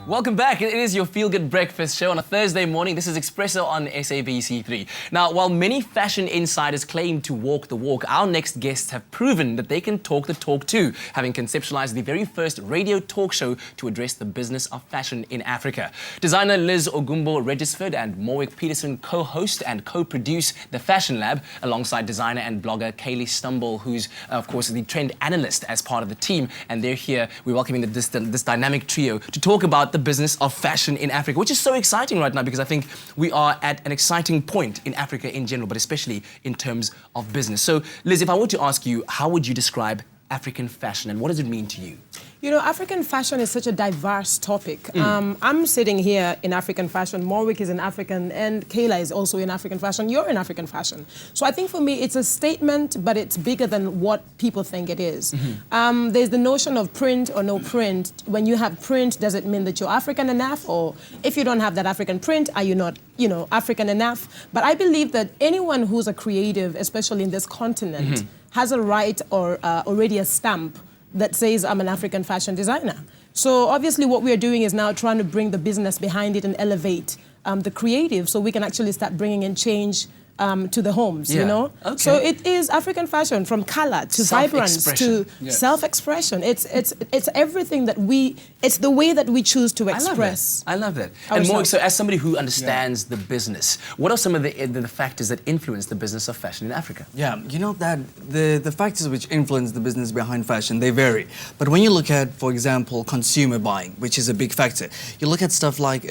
Welcome back. It is your feel-good breakfast show on a Thursday morning. This is Expresso on SABC3. Now, while many fashion insiders claim to walk the walk, our next guests have proven that they can talk the talk too, having conceptualized the very first radio talk show to address the business of fashion in Africa. Designer Liz Ogumbo Regisford and Morwick Pietersen co-host and co-produce The Fashion Lab alongside designer and blogger Kayla Stamboul, who's, of course, the trend analyst as part of the team. And they're here. We're welcoming this dynamic trio to talk about the business of fashion in Africa, which is so exciting right now because I think we are at an exciting point in Africa in general, but especially in terms of business. So, Liz, if I were to ask you, how would you describe African fashion and what does it mean to you? You know, African fashion is such a diverse topic. I'm sitting here in African fashion, Morwick is in African, and Kayla is also in African fashion, you're in African fashion. So I think for me, it's a statement, but it's bigger than what people think it is. There's the notion of print or no print. When you have print, does it mean that you're African enough? Or if you don't have that African print, are you not, you know, African enough? But I believe that anyone who's a creative, especially in this continent, has a right or already a stamp that says I'm an African fashion designer. So obviously what we're doing is now trying to bring the business behind it and elevate the creative so we can actually start bringing in change to the homes, you know? Okay. So it is African fashion, from color to vibrance to self-expression. It's everything that it's the way that we choose to express. I love that. And more so, as somebody who understands the business, what are some of the factors that influence the business of fashion in Africa? Yeah, you know that the factors which influence the business behind fashion, they vary. But when you look at, for example, consumer buying, which is a big factor, you look at stuff like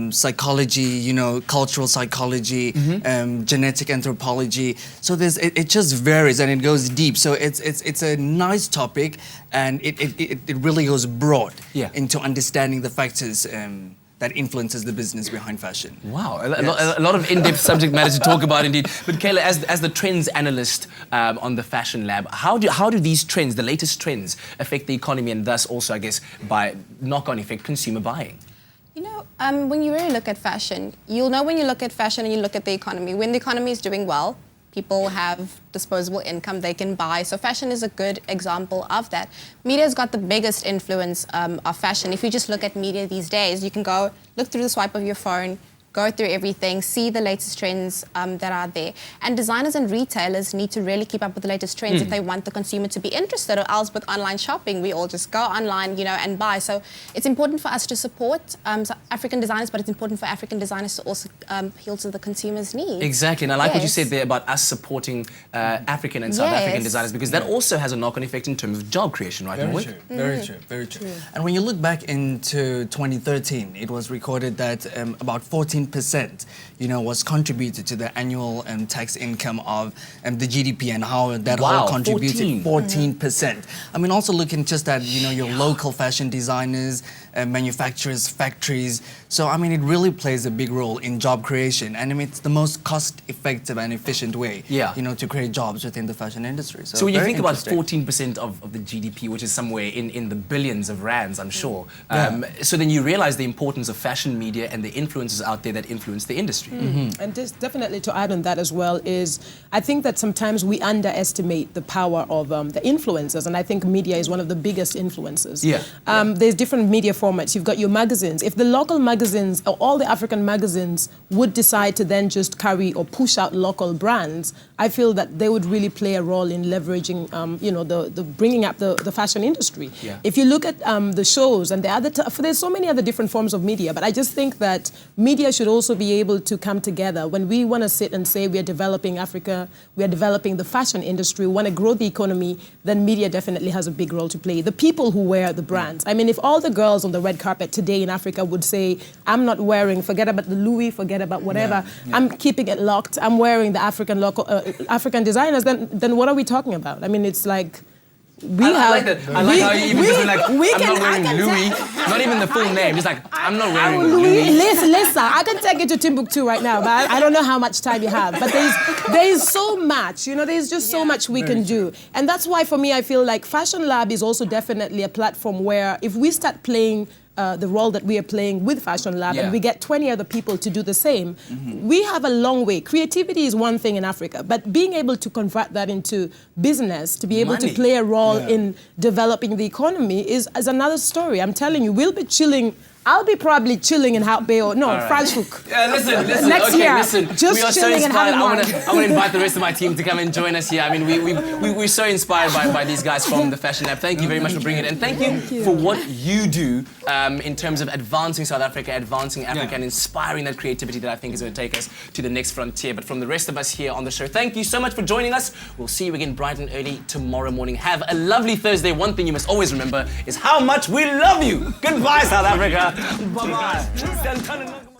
psychology, you know, cultural psychology, genetic anthropology. So it just varies and it goes deep. So it's a nice topic, and it really goes broad into understanding the factors that influences the business behind fashion. Wow, a lot of in-depth subject matter to talk about indeed. But Kayla, as the trends analyst on the Fashion Lab, how do these trends, the latest trends, affect the economy and thus also, I guess, by knock-on effect, consumer buying? You know, when you really look at fashion, you'll know when you look at fashion and you look at the economy. When the economy is doing well, people have disposable income they can buy. So fashion is a good example of that. Media's got the biggest influence of fashion. If you just look at media these days, you can go look through the swipe of your phone, go through everything, see the latest trends that are there. And designers and retailers need to really keep up with the latest trends if they want the consumer to be interested, or else with online shopping, we all just go online, you know, and buy. So it's important for us to support African designers, but it's important for African designers to also appeal to the consumer's needs. Exactly, and I like what you said there about us supporting African and South African designers, because that also has a knock-on effect in terms of job creation, right? Very true, very true, very true. And when you look back into 2013, it was recorded that about 14%, you know, was contributed to the annual tax income of the GDP, and how that all contributed 14%. I mean, also looking just at, you know, your local fashion designers, manufacturers, factories. So, I mean, it really plays a big role in job creation, and I mean, it's the most cost-effective and efficient way, you know, to create jobs within the fashion industry. So when you think about 14% of the GDP, which is somewhere in the billions of rands, I'm sure, so then you realize the importance of fashion media and the influences out there that influence the industry. And just definitely to add on that as well is, I think that sometimes we underestimate the power of the influencers, and I think media is one of the biggest influencers. There's different media formats. You've got your magazines. If the local magazines, or all the African magazines, would decide to then just carry or push out local brands, I feel that they would really play a role in leveraging, you know, the bringing up the fashion industry. If you look at the shows and the other, there's so many other different forms of media, but I just think that media should also be able to come together. When we want to sit and say we are developing Africa, we are developing the fashion industry, we want to grow the economy, then media definitely has a big role to play. The people who wear the brands. I mean, if all the girls on the red carpet today in Africa would say, I'm not wearing, forget about the Louis, forget about whatever, I'm keeping it locked, I'm wearing the African local African designers, then what are we talking about? I mean, it's like, I like that. I like how you even just like, I'm not wearing Louis, not even the full name, just like, I'm not wearing Louis. Listen, I can take you to Timbuktu right now, but I don't know how much time you have. But there's so much, you know, there's just so much we can do. And that's why for me, I feel like Fashion Lab is also definitely a platform where if we start playing the role that we are playing with Fashion Lab, and we get 20 other people to do the same, we have a long way. Creativity is one thing in Africa, but being able to convert that into business, to be able to play a role in developing the economy is another story. I'm telling you, we'll be chilling. I'll be probably chilling in Hout Bay or Franschhoek. Listen. Next okay, year, listen. just we are so chilling and inspired. having I want to invite the rest of my team to come and join us here. I mean, we're so inspired by these guys from the Fashion Lab. Thank you very much for bringing it, and thank you for what you do in terms of advancing South Africa, advancing Africa, and inspiring that creativity that I think is going to take us to the next frontier. But from the rest of us here on the show, thank you so much for joining us. We'll see you again bright and early tomorrow morning. Have a lovely Thursday. One thing you must always remember is how much we love you. Goodbye, South Africa. Bye-bye.